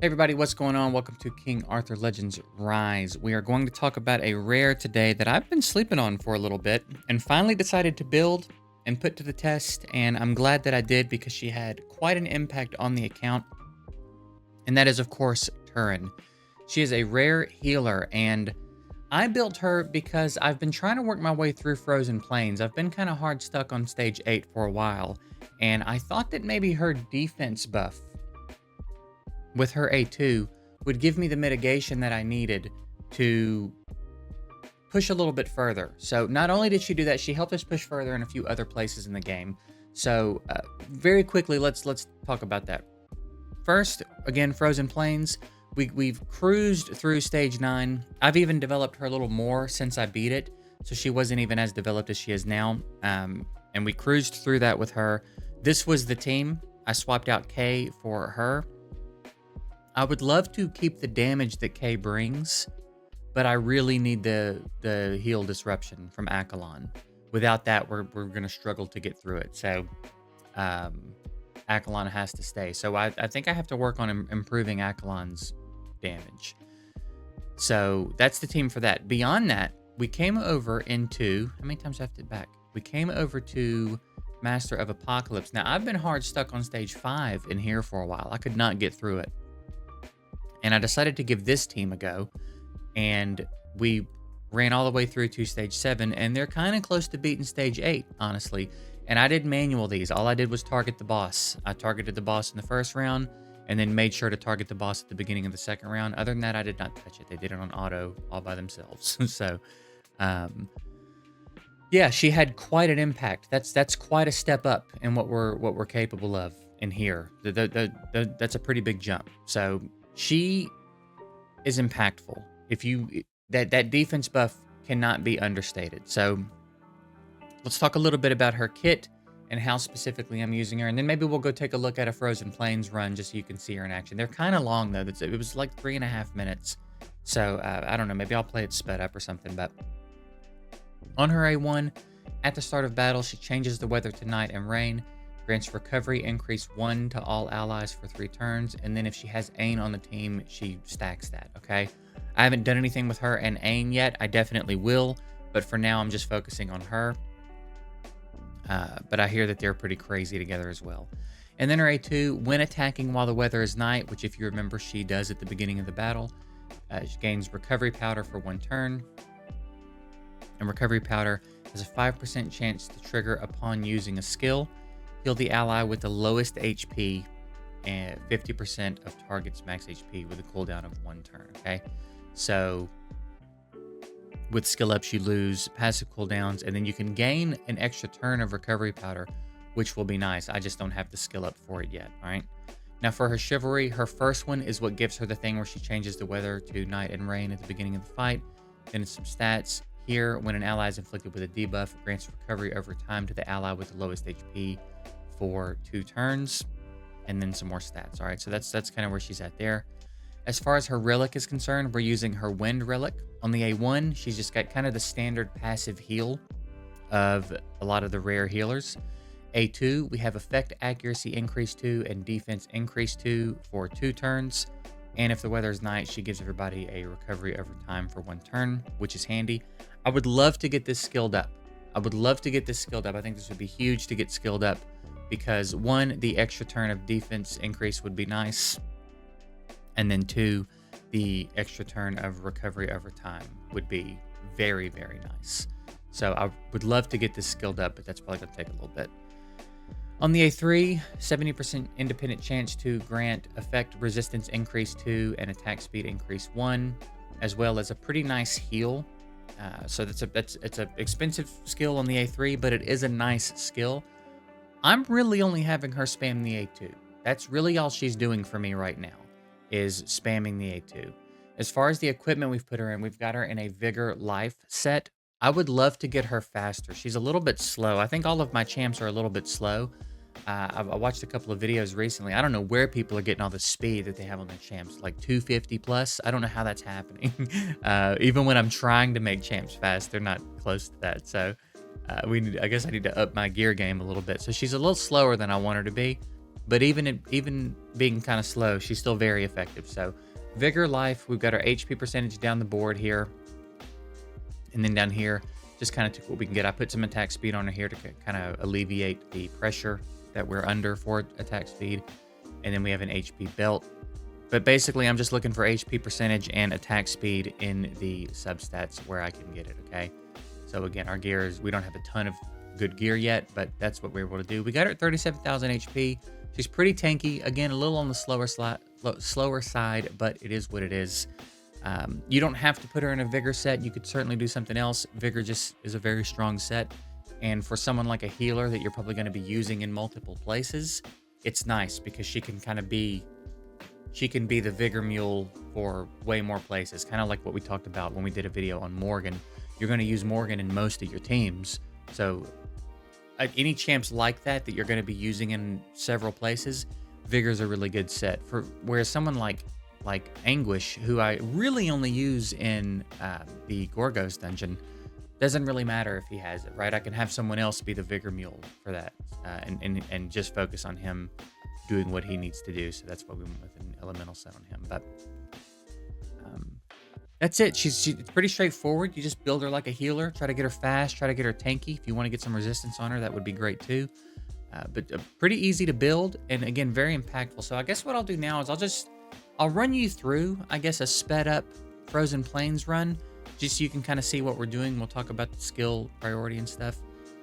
Hey everybody, what's going on? Welcome to King Arthur Legends Rise. We are going to talk about a rare today that I've been sleeping on for a little bit and finally decided to build and put to the test, and I'm glad that I did because she had quite an impact on the account, and that is of course Turin. She is a rare healer, and I built her because I've been trying to work my way through Frozen Plains. I've been kind of hard stuck on stage 8 for a while, and I thought that maybe her defense buff with her A2 would give me the mitigation that I needed to push a little bit further. So not only did she do that, she helped us push further in a few other places in the game. So very quickly, let's talk about that. First, again, Frozen Plains. We've cruised through stage 9. I've even developed her a little more since I beat it, so she wasn't even as developed as she is now. And we cruised through that with her. This was the team. I swapped out Kay for her. I would love to keep the damage that Kay brings, but I really need the heal disruption from Akalon. Without that, we're going to struggle to get through it. So Akalon has to stay. So I think I have to work on improving Akalon's damage. So that's the team for that. Beyond that, we came over into... How many times do I have to back? We came over to Master of Apocalypse. Now, I've been hard stuck on stage 5 in here for a while. I could not get through it. And I decided to give this team a go, and we ran all the way through to stage 7, and they're kind of close to beating stage 8, honestly. And I did manual these. All I did was target the boss. I targeted the boss in the first round, and then made sure to target the boss at the beginning of the second round. Other than that, I did not touch it. They did it on auto all by themselves. So, yeah, she had quite an impact. That's quite a step up in what we're capable of in here. That's a pretty big jump. So she is impactful. If you that defense buff cannot be understated. So let's talk a little bit about her kit and how specifically I'm using her, and then maybe we'll go take a look at a Frozen Plains run just so you can see her in action. They're kind of long though. It was like 3.5 minutes. So I don't know. Maybe I'll play it sped up or something. But on her A1, at the start of battle, she changes the weather to night and rain. Grants recovery increase 1 to all allies for 3 turns, and then if she has Ain on the team, she stacks that, okay? I haven't done anything with her and Ain yet. I definitely will, but for now, I'm just focusing on her. But I hear that they're pretty crazy together as well. And then her A2, when attacking while the weather is night, which if you remember, she does at the beginning of the battle, she gains recovery powder for 1 turn. And recovery powder has a 5% chance to trigger upon using a skill. Heal the ally with the lowest HP and 50% of target's max HP with a cooldown of 1 turn, okay? So with skill ups, you lose passive cooldowns, and then you can gain an extra turn of recovery powder, which will be nice. I just don't have the skill up for it yet, all right? Now for her chivalry, her first one is what gives her the thing where she changes the weather to night and rain at the beginning of the fight. Then it's some stats. Here, when an ally is inflicted with a debuff, it grants recovery over time to the ally with the lowest HP for 2 turns, and then some more stats. All right, so that's kind of where she's at there. As far as her relic is concerned, we're using her wind relic. On the A1, she's just got kind of the standard passive heal of a lot of the rare healers. A2, we have effect accuracy increase 2 and defense increase 2 for 2 turns. And if the weather is night, she gives everybody a recovery over time for 1 turn, which is handy. I would love to get this skilled up. I think this would be huge to get skilled up because 1, the extra turn of defense increase would be nice. And then 2, the extra turn of recovery over time would be very, very nice. So I would love to get this skilled up, but that's probably going to take a little bit. On the A3, 70% independent chance to grant effect resistance increase 2 and attack speed increase 1, as well as a pretty nice heal. So it's an expensive skill on the A3, but it is a nice skill. I'm really only having her spam the A2. That's really all she's doing for me right now, is spamming the A2. As far as the equipment we've put her in, we've got her in a Vigor Life set. I would love to get her faster. She's a little bit slow. I think all of my champs are a little bit slow. I watched a couple of videos recently. I don't know where people are getting all the speed that they have on their champs, like 250 plus. I don't know how that's happening. Even when I'm trying to make champs fast, they're not close to that. So I guess I need to up my gear game a little bit. So she's a little slower than I want her to be, but even being kind of slow, she's still very effective. So Vigor, Life, we've got our HP percentage down the board here. And then down here, just kind of took what we can get. I put some attack speed on her here to kind of alleviate the pressure that we're under for attack speed. And then we have an HP belt. But basically, I'm just looking for HP percentage and attack speed in the substats where I can get it, okay? So again, our gear is, we don't have a ton of good gear yet, but that's what we're able to do. We got her at 37,000 HP. She's pretty tanky. Again, a little on the slower side, but it is what it is. You don't have to put her in a Vigor set. You could certainly do something else. Vigor just is a very strong set. And for someone like a healer that you're probably going to be using in multiple places, it's nice because she can kind of be... She can be the Vigor Mule for way more places, kind of like what we talked about when we did a video on Morgan. You're going to use Morgan in most of your teams. So any champs like that you're going to be using in several places, Vigor's a really good set. Whereas someone like Anguish, who I really only use in the Gorgos dungeon, doesn't really matter if he has it, right? I can have someone else be the Vigor Mule for that and just focus on him doing what he needs to do. So that's why we went with an elemental set on him. But that's it. It's pretty straightforward. You just build her like a healer, try to get her fast, try to get her tanky. If you want to get some resistance on her, that would be great too. But pretty easy to build, and again, very impactful. So I guess what I'll do now is I'll run you through, I guess, a sped up Frozen Plains run, just so you can kind of see what we're doing. We'll talk about the skill priority and stuff,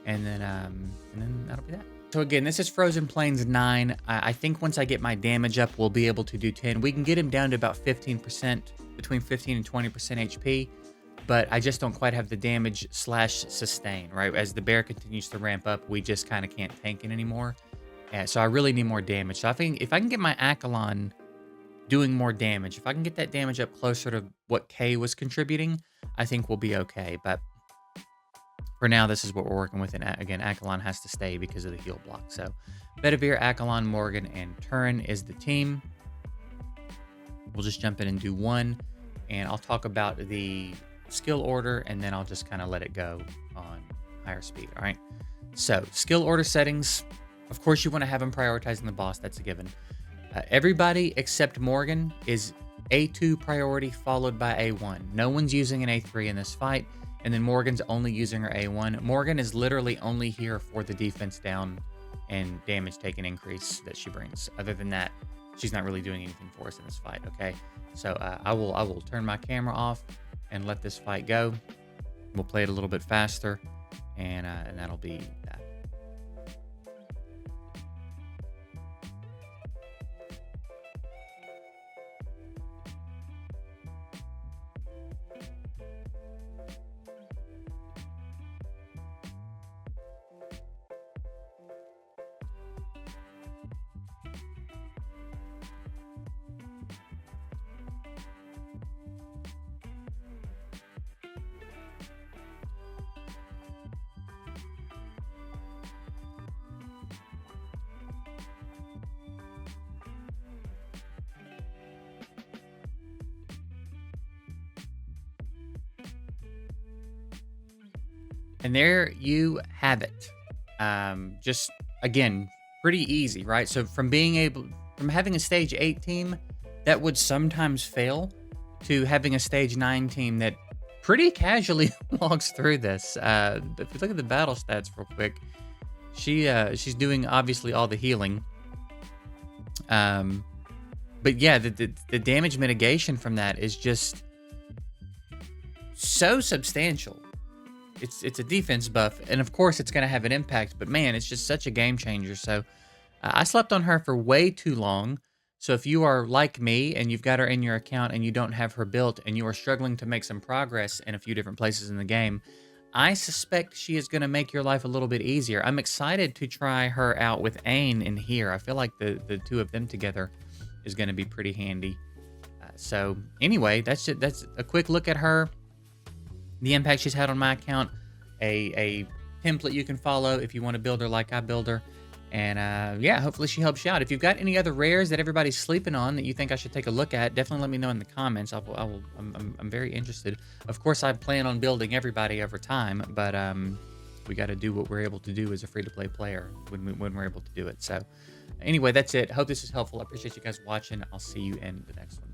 and then that'll be that. So again, this is Frozen Plains 9. I think once I get my damage up, we'll be able to do 10. We can get him down to about 15%, between 15 and 20% HP, but I just don't quite have the damage / sustain, right? As the bear continues to ramp up, we just kind of can't tank it anymore. So I really need more damage. So I think if I can get my Accolon doing more damage, if I can get that damage up closer to what Kay was contributing, I think we'll be okay. But for now, this is what we're working with. And again, Accolon has to stay because of the heal block. So Bedivere, Accolon, Morgan, and Turin is the team. We'll just jump in and do one. And I'll talk about the skill order, and then I'll just kind of let it go on higher speed. All right. So skill order settings. Of course, you want to have them prioritizing the boss. That's a given. Everybody except Morgan is A2 priority followed by A1. No one's using an A3 in this fight. And then Morgan's only using her A1. Morgan is literally only here for the defense down and damage taken increase that she brings. Other than that, she's not really doing anything for us in this fight, okay? So I will turn my camera off and let this fight go. We'll play it a little bit faster, and that'll be that. And there you have it. Just, again, pretty easy, right? So from having a stage 8 team that would sometimes fail to having a stage 9 team that pretty casually walks through this. If you look at the battle stats real quick, she's doing obviously all the healing. But yeah, the damage mitigation from that is just so substantial. It's a defense buff, and of course it's going to have an impact, but man, it's just such a game changer. So I slept on her for way too long. So if you are like me and you've got her in your account and you don't have her built and you are struggling to make some progress in a few different places in the game, I suspect she is going to make your life a little bit easier. I'm excited to try her out with Ain in here. I feel like the two of them together is going to be pretty handy. So anyway, that's a quick look at her. The impact she's had on my account, a template you can follow if you want to build her like I build her. And yeah, hopefully she helps you out. If you've got any other rares that everybody's sleeping on that you think I should take a look at, definitely let me know in the comments. I'm very interested. Of course, I plan on building everybody over time, but We got to do what we're able to do as a free-to-play player when we're able to do it. So anyway, that's it. Hope this is helpful. I appreciate you guys watching. I'll see you in the next one.